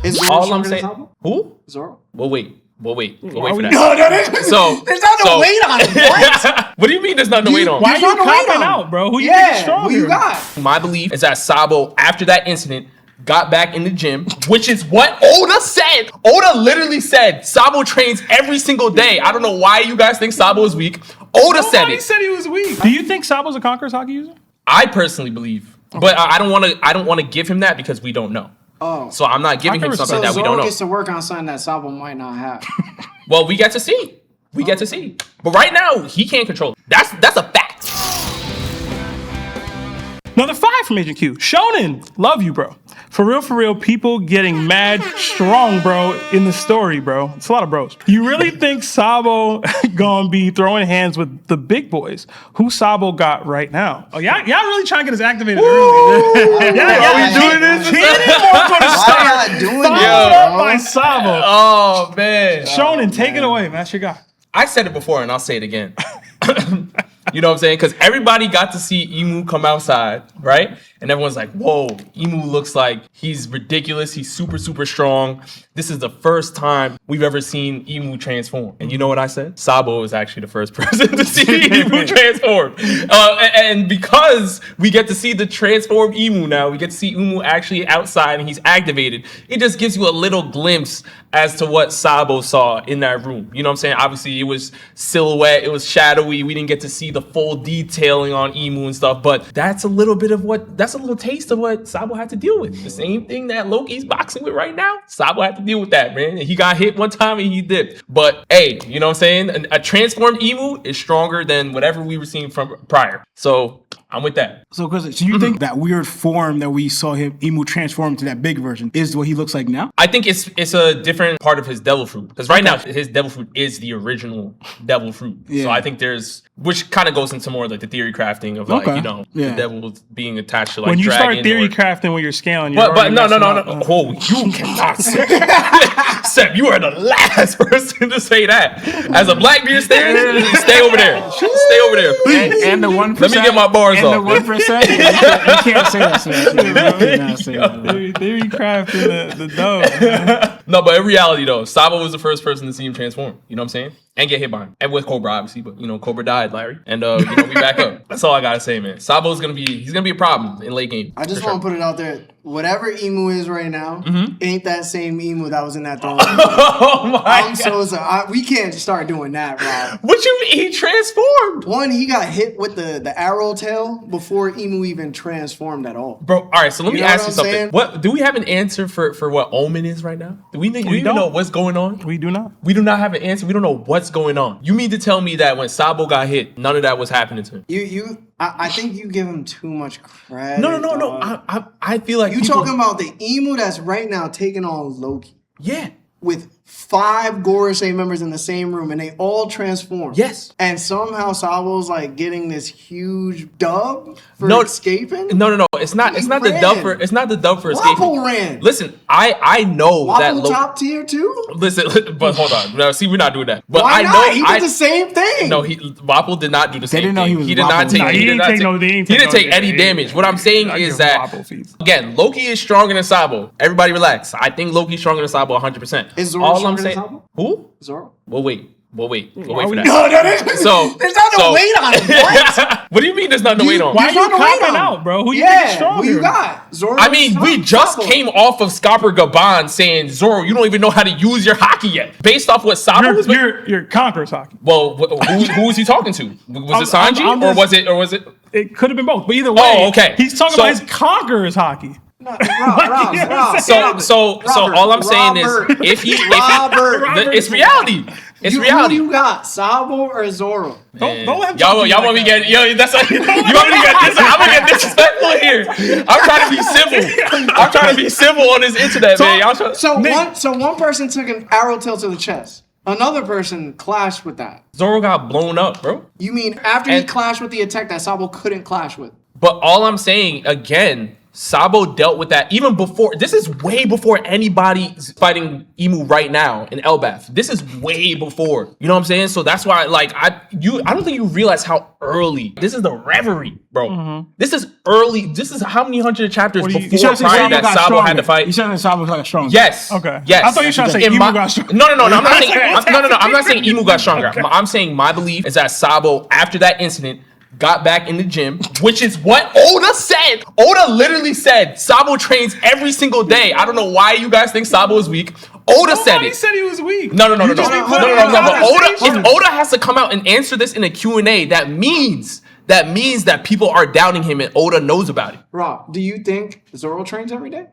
Is Zoro all I'm stronger than saying. Sabo? Who? Zoro? We'll wait for that. No, So there's not no weight on it. What? What do you mean there's nothing to wait on? Why are you There's not no weight copping on out, bro? Who you Yeah, think is stronger? who you got? My belief is that Sabo, after that incident, got back in the gym, which is what Oda said. Oda literally said Sabo trains every single day. I don't know why you guys think Sabo is weak. Oda said Nobody it. said he was weak. Do you think Sabo's a Conqueror's Haki user? I personally believe, but I don't want to give him that because we don't know. Oh. So I'm not giving him something So that we don't Zoro know. gets to work on something that Sabo might not have. Well, we get to see. We get to see. But right now, he can't control it. That's a fact. Another 5 from Agent Q. Shonen, love you, bro. For real, people getting mad strong, bro, in the story, bro. It's a lot of bros. You really think Sabo gonna be throwing hands with the big boys? Who Sabo got right now? Oh, y'all really trying to get us activated early. Are we doing this? He didn't want to start. Why y'all doing Followed that, up bro? by Sabo. Oh, man. Shonen, take it away, man. That's your guy. I said it before and I'll say it again. You know what I'm saying? Because everybody got to see Imu come outside, right? And everyone's like, whoa, Imu looks like he's ridiculous. He's super, super strong. This is the first time we've ever seen Imu transform. And you know what I said? Sabo is actually the first person to see Imu transform. And because we get to see the transformed Imu now, we get to see Imu actually outside and he's activated. It just gives you a little glimpse as to what Sabo saw in that room. You know what I'm saying? Obviously, it was silhouette. It was shadowy. We didn't get to see the full detailing on Imu and stuff. But that's a little taste of what Sabo had to deal with. The same thing that Loki's boxing with right now. Sabo had to deal with that, man. He got hit one time and he dipped. But hey, you know what I'm saying? A transformed Imu is stronger than whatever we were seeing from prior. So I'm with that. So you think that weird form that we saw him Imu transform to that big version is what he looks like now? I think it's a different part of his devil fruit. Because right now, his devil fruit is the original devil fruit. Yeah. So I think which kind of goes into more like the theory crafting of like, the devil being attached to like when you dragon start theory crafting when you're scaling, but no. Oh, you cannot say Seb, you are the last person to say that. As a Blackbeard stand, stay over there. Stay over there, please. And the 1%. Let me get my bars and off. The 1%. You can't say that. You cannot say that. Theory crafting the dough. No, but in reality though, Sabo was the first person to see him transform. You know what I'm saying? And get hit by him. And with Cobra, obviously, but Cobra died, Larry. And we back up. That's all I gotta say, man. Sabo's gonna be a problem in late game. I just want to put it out there. Whatever Emu is right now, ain't that same Emu that was in that throne. Oh my God. So sorry. We can't start doing that, Rob. What you mean? He transformed. One, he got hit with the arrow tail before Emu even transformed at all. Bro, all right, so let me know ask what you I'm something. saying? What do we have an answer for what Omen is right now? Do we even know what's going on? We do not. We do not have an answer. We don't know what's going on. You mean to tell me that when Sabo got hit, none of that was happening to him? I think you give him too much credit. No. I feel like you talking about the Emu that's right now taking on Loki. Yeah. With 5 Gorosei members in the same room, and they all transform. Yes. And somehow Sabo's like getting this huge dub for escaping. No. It's not the dub for escaping. Wapple ran. Listen, I know Wapple that Loki top tier too. Listen, but hold on. Now, see, we're not doing that. But Why I not? know He did the same thing. No, Wapple did not do the same didn't know thing. he was He did not Wapple. take. He didn't take any damage. What I'm saying is that again, Loki is stronger than Sabo. Everybody relax. I think Loki's stronger than Sabo 100%. Is Zoro stronger than Sabo? Who? Zoro. We'll wait for that. No, there's not no weight on it. What? What do you mean there's not no weight on? Why are you copping out, bro? Who you think is stronger? Who you got? Zoro. I mean, we just came off of Scopper Gaban saying, Zoro, you don't even know how to use your Haki yet. Based off what Sabo was. Your Conqueror's Haki. Well, who was he talking to? Was it Sanji or was it? It could have been both, but either way. Oh, okay. He's talking about his Conqueror's Haki. Rob. So all I'm saying is, if it's reality. It's reality. Who you got, Sabo or Zoro? Don't let y'all want me to get that's like, you want me to get this? I'm gonna get disrespectful here. I'm trying to be civil. I'm trying to be civil on this internet, man. So one person took an arrow tail to the chest. Another person clashed with that. Zoro got blown up, bro. You mean after he clashed with the attack that Sabo couldn't clash with? But all I'm saying again, Sabo dealt with that even before. This is way before anybody's fighting Imu right now in Elbaf. This is way before. You know what I'm saying? So that's why, like, I don't think you realize how early. This is the Reverie, bro. This is early. This is how many hundred chapters before prior that Sabo had to fight. You said Sabo got stronger. Yes. Okay. Yes. I thought you were trying to say Imu got stronger. No. I'm not saying. I'm not saying Imu got stronger. Okay. I'm saying my belief is that Sabo, after that incident, got back in the gym, which is what Oda said. Oda literally said Sabo trains every single day. I don't know why you guys think Sabo is weak. Oda said it. He said he was weak. No. But if Oda has to come out and answer this in a Q&A, that means that people are doubting him and Oda knows about it. Rob, do you think Zoro trains every day?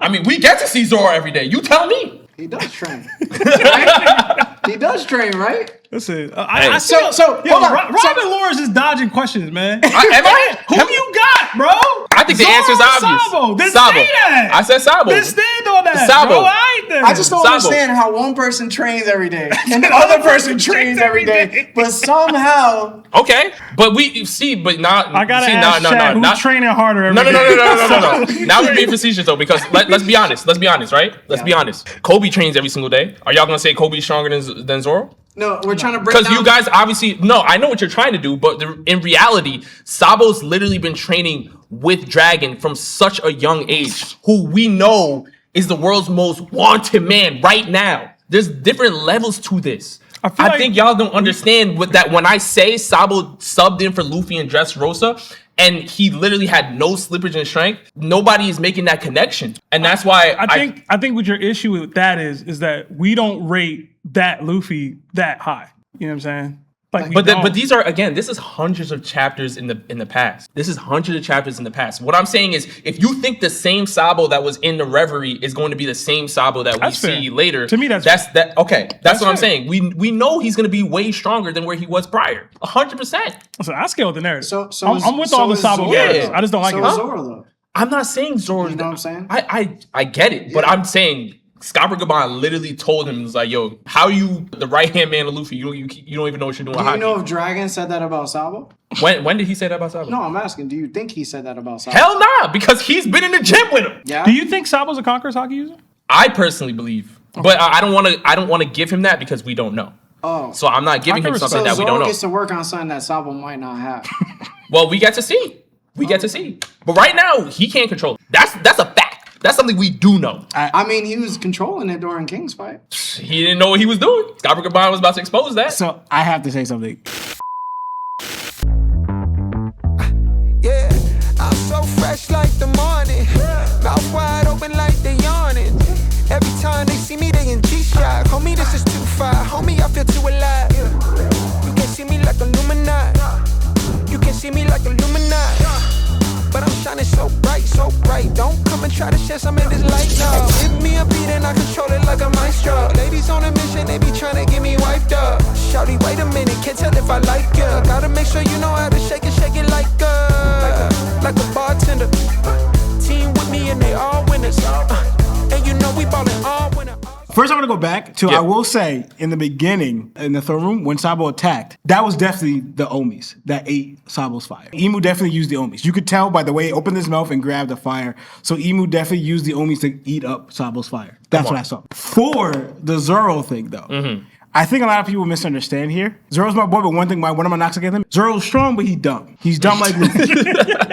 I mean, we get to see Zoro every day. You tell me. He does train. Right? He does train, right? Listen, So hold on. Robin Lawrence is dodging questions, man. Am I? Who you got, bro? I think the answer is obvious. Sabo. Then Sabo. say that. I said Sabo. Then stand on that, Sabo. bro. All right, then. I just don't Sabo. understand how one person trains every day and the other person trains every day, but somehow. Okay, but we see, but not. I gotta see, ask Shaq, who's not training harder every No. day? Now we're being facetious though, because let's be honest. Let's be honest, right? Let's be honest. Kobe trains every single day. Are y'all gonna say Kobe's stronger than Zoro? No, we're trying to break Because down. you guys obviously I know what you're trying to do, but in reality, Sabo's literally been training with Dragon from such a young age, who we know is the world's most wanted man right now. There's different levels to this. I think y'all don't understand that when I say Sabo subbed in for Luffy and Dressrosa, and he literally had no slippage in strength, nobody is making that connection. And that's why I think what your issue with that is that we don't rate that Luffy that high. You know what I'm saying? But these are, again, this is hundreds of chapters in the past. This is hundreds of chapters in the past. What I'm saying is, if you think the same Sabo that was in the Reverie is going to be the same Sabo that we see later, to me that's okay. That's what I'm saying. We know he's going to be way stronger than where he was prior. 100%. So I scale the narrative. So I'm with all the Sabo characters. I just don't like it. Zoro though. I'm not saying Zoro. You know what I'm saying? I get it, but I'm saying Scott Gaban literally told him, he was like, yo, how you the right-hand man of Luffy, you don't even know what you're doing. Do you know if Dragon said that about Sabo? When did he say that about Sabo? No, I'm asking, do you think he said that about Sabo? Hell nah, because he's been in the gym with him. Yeah. Do you think Sabo's a Conqueror's Haki user? I personally believe. But I don't want to give him that because we don't know. Oh. So I'm not giving him something that we don't Zoro know. gets to work on something that Sabo might not have. Well, we get to see. We get to see. But right now, he can't control it. That's a fact. That's something we do know. I mean, he was controlling it during King's fight. He didn't know what he was doing. Scott Gaban was about to expose that. So I have to say something. Yeah, I'm so fresh like the morning. Mouth wide open like they yawning. Every time they see me, they in G-Shock. Homie, this is too far. Homie, I feel too alive. You can see me like Illuminati. You can see me like Illuminati. But I'm shining so bright, so bright. Don't come and try to share some of this light now. Give me a beat and I control it like a maestro. Ladies on a mission, they be trying to get me wiped up. Shawty, wait a minute, can't tell if I like ya. Gotta make sure you know how to shake it like a bartender. Team with me and they all winners. And you know we ballin' all winner. First, I want to go back to, I will say, in the beginning, in the throne room, when Sabo attacked, that was definitely the Omis that ate Sabo's fire. Imu definitely used the Omis. You could tell by the way he opened his mouth and grabbed the fire. So Imu definitely used the Omis to eat up Sabo's fire. That's what I saw. For the Zoro thing, though, I think a lot of people misunderstand here. Zoro's my boy, but one of my knocks against him, Zoro's strong, but he's dumb. He's dumb like Luffy.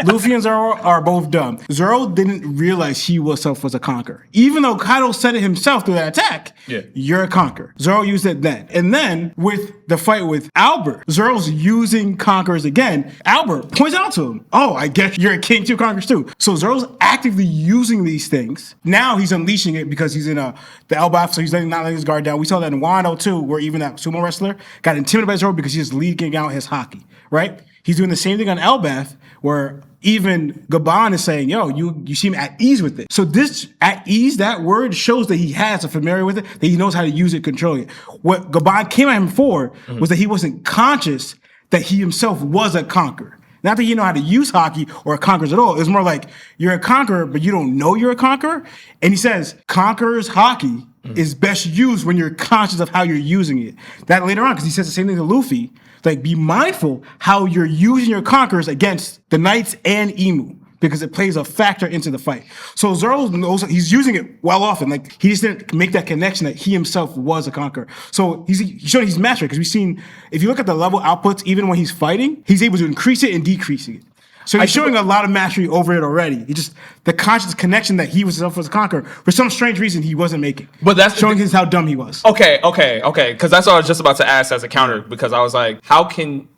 Luffy and Zoro are both dumb. Zoro didn't realize he was a conqueror. Even though Kaido said it himself through that attack, you're a conqueror. Zoro used it then. And then, with the fight with Albert, Zoro's using conquerors again. Albert points out to him, oh, I guess you're a king too, conquerors too. So Zoro's actively using these things. Now he's unleashing it because he's in the Elbaf, so he's not letting his guard down. We saw that in Wano too, where even that sumo wrestler got intimidated by Zoro because he's just leaking out his Haki, right? He's doing the same thing on Elbaf, where even Gaban is saying, yo, you seem at ease with it. So this at ease, that word shows that he has a familiar with it, that he knows how to use it, control it. What Gaban came at him for was that he wasn't conscious that he himself was a conqueror. Not that you know how to use Haki or conquerors at all. It's more like you're a conqueror, but you don't know you're a conqueror. And he says, Conqueror's Haki is best used when you're conscious of how you're using it. That later on, because he says the same thing to Luffy, like be mindful how you're using your conquerors against the knights and Imu, because it plays a factor into the fight. So Zoro knows he's using it well often. Like he just didn't make that connection that he himself was a conqueror. So he's showing he's mastering, because we've seen, if you look at the level outputs, even when he's fighting, he's able to increase it and decrease it. So he's showing a lot of mastery over it already. He just, the conscious connection that he was himself as a conqueror, for some strange reason, he wasn't making. But that's showing us how dumb he was. Okay. Because that's what I was just about to ask as a counter. Because I was like, how can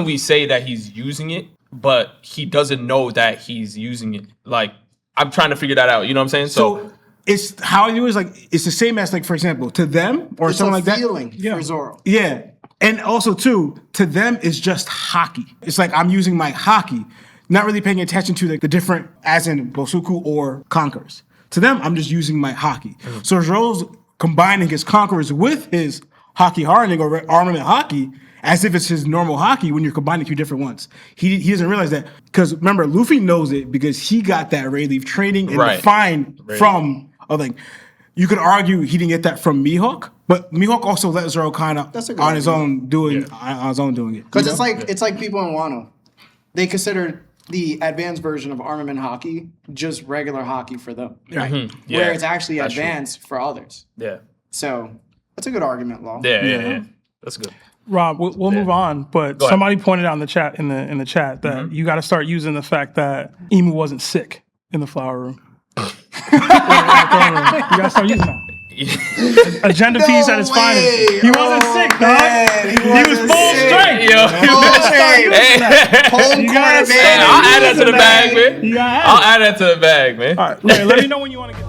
we say that he's using it, but he doesn't know that he's using it? Like, I'm trying to figure that out. You know what I'm saying? So it's how he was like. It's the same as, like, for example, to them or It's something a like that. feeling for Zoro. Yeah. And also, too, to them, it's just Haki. It's like I'm using my Haki, not really paying attention to the different, as in Bosuku or Conquerors. To them, I'm just using my Haki. So Zoro's combining his Conquerors with his Haki hardening or armament Haki as if it's his normal Haki when you're combining two different ones. He doesn't realize that, because remember, Luffy knows it because he got that Rayleigh training and refined from other thing. You could argue he didn't get that from Mihawk, but Mihawk also let Zoro kind of on his own doing it. Because it's like people in Wano. They consider the advanced version of armament Haki just regular Haki for them. Right. Mm-hmm. Where it's actually advanced for others. Yeah. So that's a good argument, Law. Yeah. That's good. Rob, we'll move on, but somebody pointed out in the chat in the chat that you got to start using the fact that Imu wasn't sick in the flower room. You got to start using that. Agenda piece at its finest. He wasn't sick, dog. He was full strength. I'll add that to the bag, man. I'll add that to the bag, man. All right, let me know when you want to get